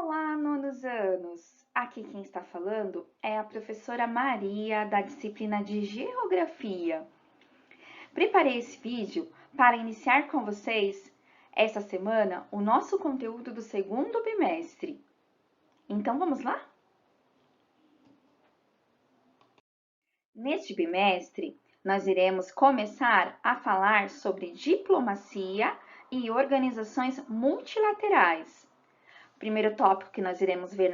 Olá, nonos anos! Aqui quem está falando é a professora Maria, da disciplina de Geografia. Preparei esse vídeo para iniciar com vocês, essa semana, o nosso conteúdo do segundo bimestre. Então, vamos lá? Neste bimestre, nós iremos começar a falar sobre diplomacia e organizações multilaterais. O primeiro tópico que nós iremos ver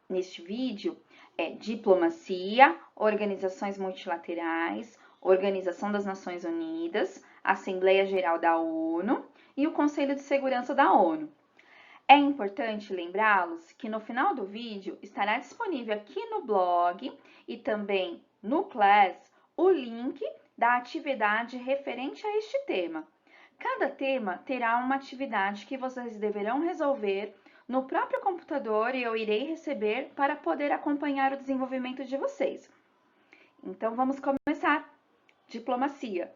neste vídeo é diplomacia, organizações multilaterais, Organização das Nações Unidas, Assembleia Geral da ONU e o Conselho de Segurança da ONU. É importante lembrá-los que no final do vídeo estará disponível aqui no blog e também no Class o link da atividade referente a este tema. Cada tema terá uma atividade que vocês deverão resolver no próprio computador e eu irei receber para poder acompanhar o desenvolvimento de vocês. Então, vamos começar. Diplomacia.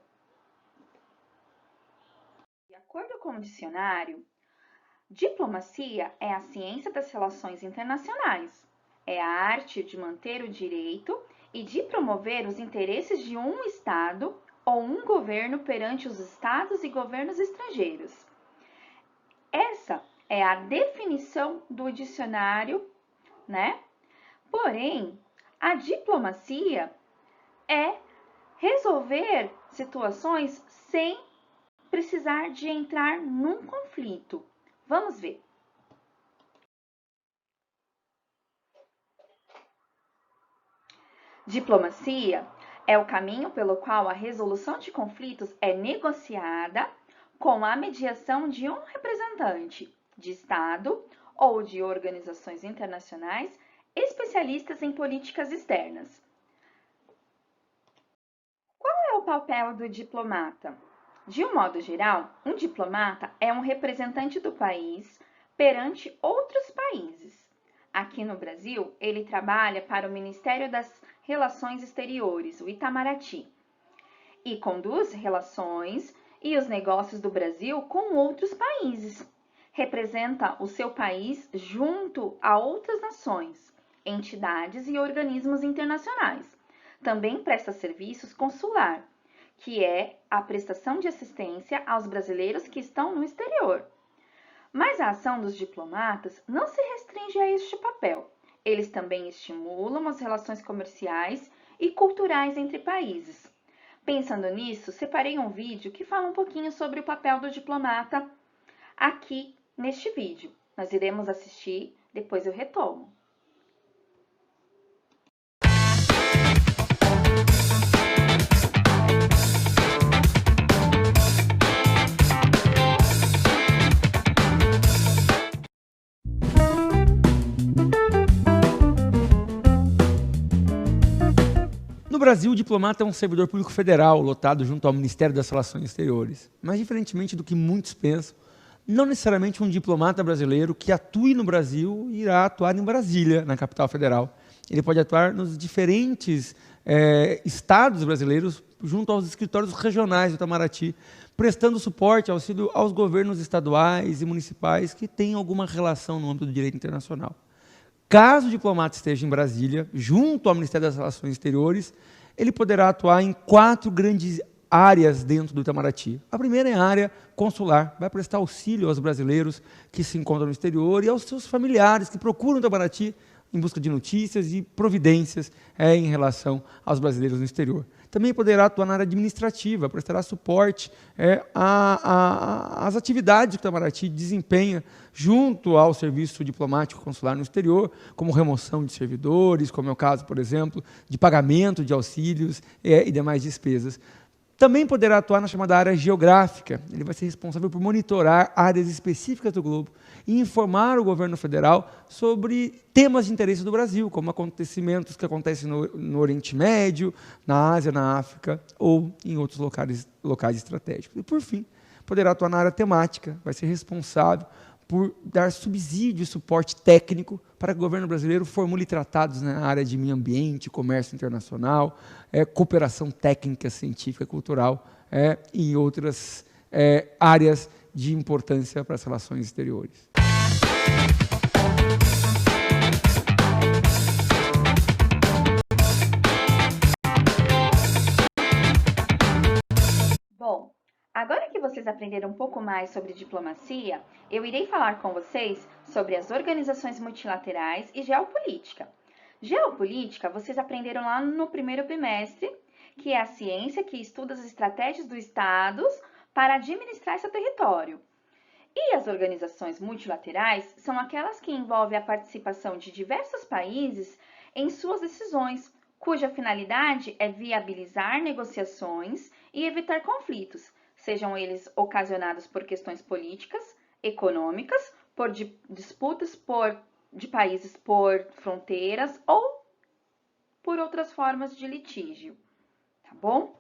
De acordo com o dicionário, diplomacia é a ciência das relações internacionais. É a arte de manter o direito e de promover os interesses de um Estado ou um governo perante os Estados e governos estrangeiros. Essa é a definição do dicionário, né? Porém, a diplomacia é resolver situações sem precisar de entrar num conflito. Vamos ver. Diplomacia é o caminho pelo qual a resolução de conflitos é negociada com a mediação de um representante de Estado ou de organizações internacionais especialistas em políticas externas. Qual é o papel do diplomata? De um modo geral, um diplomata é um representante do país perante outros países. Aqui no Brasil, ele trabalha para o Ministério das Relações Exteriores, o Itamaraty, e conduz relações e os negócios do Brasil com outros países. Representa o seu país junto a outras nações, entidades e organismos internacionais. Também presta serviços consular, que é a prestação de assistência aos brasileiros que estão no exterior. Mas a ação dos diplomatas não se restringe a este papel. Eles também estimulam as relações comerciais e culturais entre países. Pensando nisso, separei um vídeo que fala um pouquinho sobre o papel do diplomata aqui neste vídeo. Nós iremos assistir, depois eu retomo. No Brasil, o diplomata é um servidor público federal, lotado junto ao Ministério das Relações Exteriores. Mas, diferentemente do que muitos pensam, não necessariamente um diplomata brasileiro que atue no Brasil irá atuar em Brasília, na capital federal. Ele pode atuar nos diferentes estados brasileiros, junto aos escritórios regionais do Itamaraty, prestando suporte, auxílio aos governos estaduais e municipais que têm alguma relação no âmbito do direito internacional. Caso o diplomata esteja em Brasília, junto ao Ministério das Relações Exteriores, ele poderá atuar em 4 grandes áreas dentro do Itamaraty. A primeira é a área consular, vai prestar auxílio aos brasileiros que se encontram no exterior e aos seus familiares que procuram o Itamaraty em busca de notícias e providências em relação aos brasileiros no exterior. Também poderá atuar na área administrativa, prestará suporte às atividades que o Itamaraty desempenha junto ao serviço diplomático consular no exterior, como remoção de servidores, como é o caso, por exemplo, de pagamento de auxílios e demais despesas. Também poderá atuar na chamada área geográfica. Ele vai ser responsável por monitorar áreas específicas do globo e informar o governo federal sobre temas de interesse do Brasil, como acontecimentos que acontecem no Oriente Médio, na Ásia, na África ou em outros locais estratégicos. E, por fim, poderá atuar na área temática, vai ser responsável por dar subsídio e suporte técnico para que o governo brasileiro formule tratados na área de meio ambiente, comércio internacional, cooperação técnica, científica, cultural e outras áreas de importância para as relações exteriores. Agora que vocês aprenderam um pouco mais sobre diplomacia, eu irei falar com vocês sobre as organizações multilaterais e geopolítica. Geopolítica, vocês aprenderam lá no primeiro bimestre, que é a ciência que estuda as estratégias dos estados para administrar seu território. E as organizações multilaterais são aquelas que envolvem a participação de diversos países em suas decisões, cuja finalidade é viabilizar negociações e evitar conflitos, sejam eles ocasionados por questões políticas, econômicas, por disputas de países por fronteiras ou por outras formas de litígio, tá bom?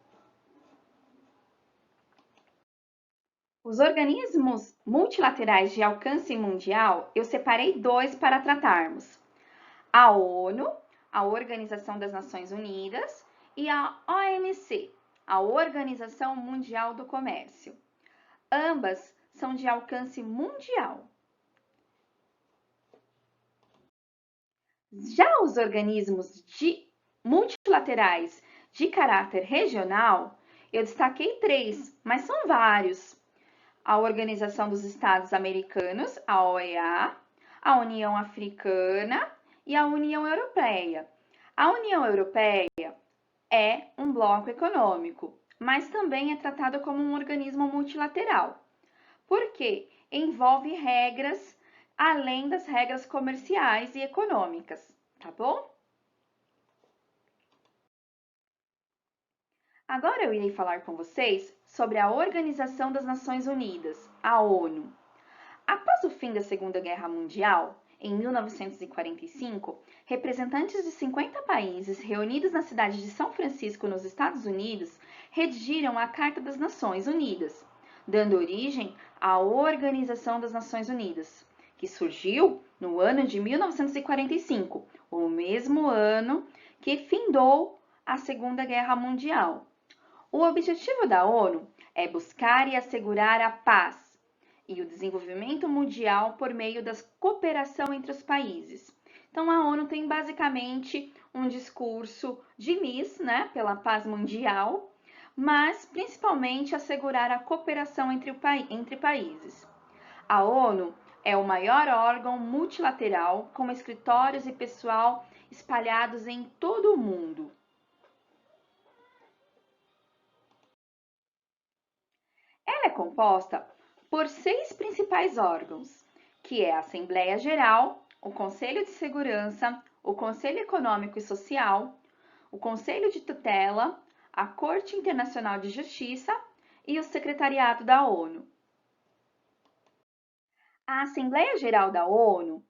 Os organismos multilaterais de alcance mundial, eu separei dois para tratarmos: a ONU, a Organização das Nações Unidas, e a OMC, a Organização Mundial do Comércio. Ambas são de alcance mundial. Já os organismos multilaterais de caráter regional, eu destaquei três, mas são vários: a Organização dos Estados Americanos, a OEA, a União Africana e a União Europeia. A União Europeia é um bloco econômico, mas também é tratado como um organismo multilateral, porque envolve regras além das regras comerciais e econômicas, tá bom? Agora eu irei falar com vocês sobre a Organização das Nações Unidas, a ONU. Após o fim da Segunda Guerra Mundial, em 1945, representantes de 50 países reunidos na cidade de São Francisco, nos Estados Unidos, redigiram a Carta das Nações Unidas, dando origem à Organização das Nações Unidas, que surgiu no ano de 1945, o mesmo ano que findou a Segunda Guerra Mundial. O objetivo da ONU é buscar e assegurar a paz e o desenvolvimento mundial por meio da cooperação entre os países. Então, a ONU tem basicamente um discurso de Miss, né, pela paz mundial, mas principalmente assegurar a cooperação entre países. A ONU é o maior órgão multilateral com escritórios e pessoal espalhados em todo o mundo. Ela é composta por 6 principais órgãos, que é a Assembleia Geral, o Conselho de Segurança, o Conselho Econômico e Social, o Conselho de Tutela, a Corte Internacional de Justiça e o Secretariado da ONU. A Assembleia Geral da ONU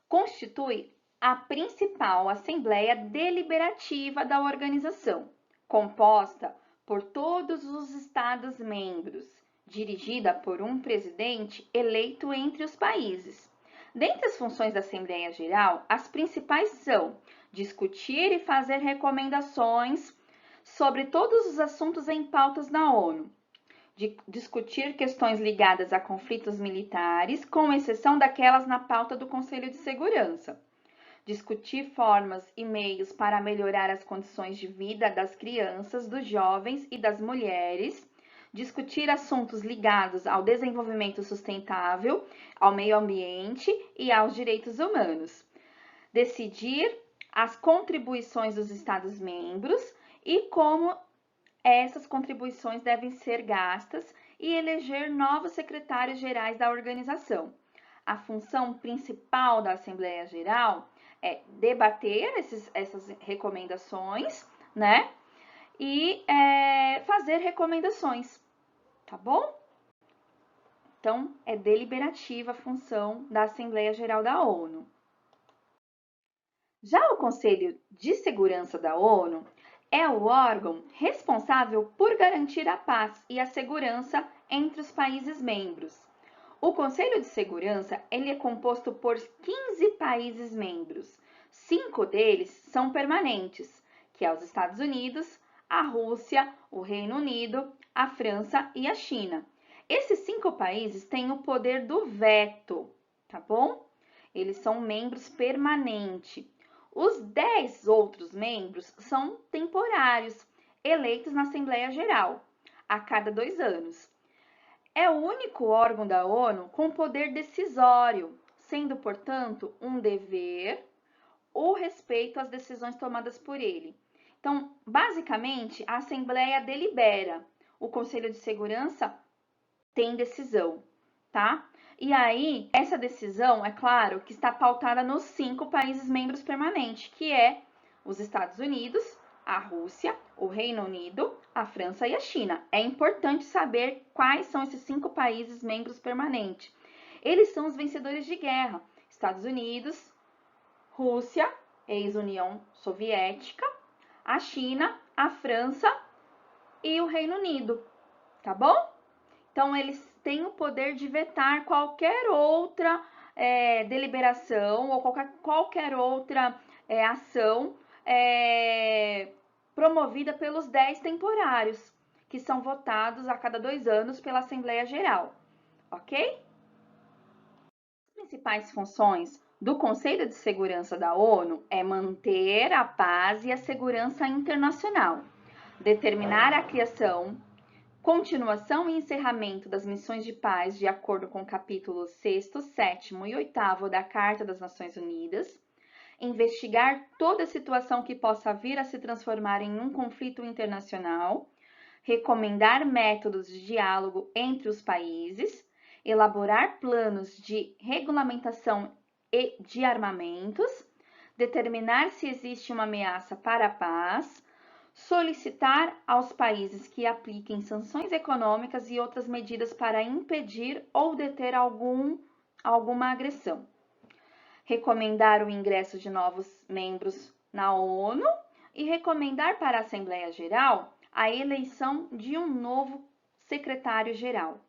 constitui a principal assembleia deliberativa da organização, composta por todos os Estados-membros, dirigida por um presidente eleito entre os países. Dentre as funções da Assembleia Geral, as principais são discutir e fazer recomendações sobre todos os assuntos em pautas na ONU, discutir questões ligadas a conflitos militares, com exceção daquelas na pauta do Conselho de Segurança, discutir formas e meios para melhorar as condições de vida das crianças, dos jovens e das mulheres, discutir assuntos ligados ao desenvolvimento sustentável, ao meio ambiente e aos direitos humanos, decidir as contribuições dos Estados-membros e como essas contribuições devem ser gastas e eleger novos secretários gerais da organização. A função principal da Assembleia Geral é debater essas recomendações, né? E fazer recomendações, tá bom? Então, é deliberativa a função da Assembleia Geral da ONU. Já o Conselho de Segurança da ONU é o órgão responsável por garantir a paz e a segurança entre os países membros. O Conselho de Segurança ele é composto por 15 países membros. 5 deles são permanentes, que é os Estados Unidos, a Rússia, o Reino Unido, a França e a China. Esses 5 países têm o poder do veto, tá bom? Eles são membros permanentes. Os 10 outros membros são temporários, eleitos na Assembleia Geral, a cada 2 anos. É o único órgão da ONU com poder decisório, sendo, portanto, um dever o respeito às decisões tomadas por ele. Então, basicamente, a Assembleia delibera, o Conselho de Segurança tem decisão, tá? E aí, essa decisão, é claro, que está pautada nos 5 países membros permanentes, que é os Estados Unidos, a Rússia, o Reino Unido, a França e a China. É importante saber quais são esses 5 países membros permanentes. Eles são os vencedores de guerra: Estados Unidos, Rússia, ex-União Soviética, a China, a França e o Reino Unido, tá bom? Então, eles têm o poder de vetar qualquer outra deliberação ou qualquer outra ação promovida pelos 10 temporários, que são votados a cada 2 anos pela Assembleia Geral, ok? As principais funções do Conselho de Segurança da ONU é manter a paz e a segurança internacional, determinar a criação, continuação e encerramento das missões de paz de acordo com capítulos 6º, 7º e 8º da Carta das Nações Unidas, investigar toda situação que possa vir a se transformar em um conflito internacional, recomendar métodos de diálogo entre os países, elaborar planos de regulamentação e de armamentos, determinar se existe uma ameaça para a paz, solicitar aos países que apliquem sanções econômicas e outras medidas para impedir ou deter alguma agressão, recomendar o ingresso de novos membros na ONU e recomendar para a Assembleia Geral a eleição de um novo secretário-geral.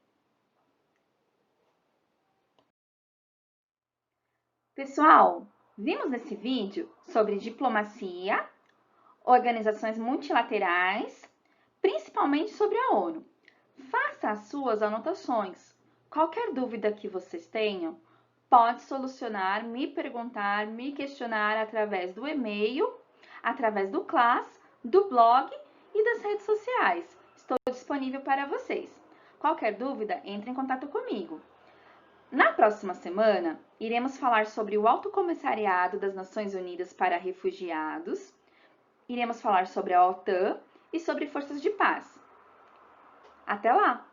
Pessoal, vimos nesse vídeo sobre diplomacia, organizações multilaterais, principalmente sobre a ONU. Faça as suas anotações. Qualquer dúvida que vocês tenham, pode solucionar, me perguntar, me questionar através do e-mail, através do Class, do blog e das redes sociais. Estou disponível para vocês. Qualquer dúvida, entre em contato comigo. Na próxima semana, iremos falar sobre o Alto Comissariado das Nações Unidas para Refugiados, iremos falar sobre a OTAN e sobre forças de paz. Até lá!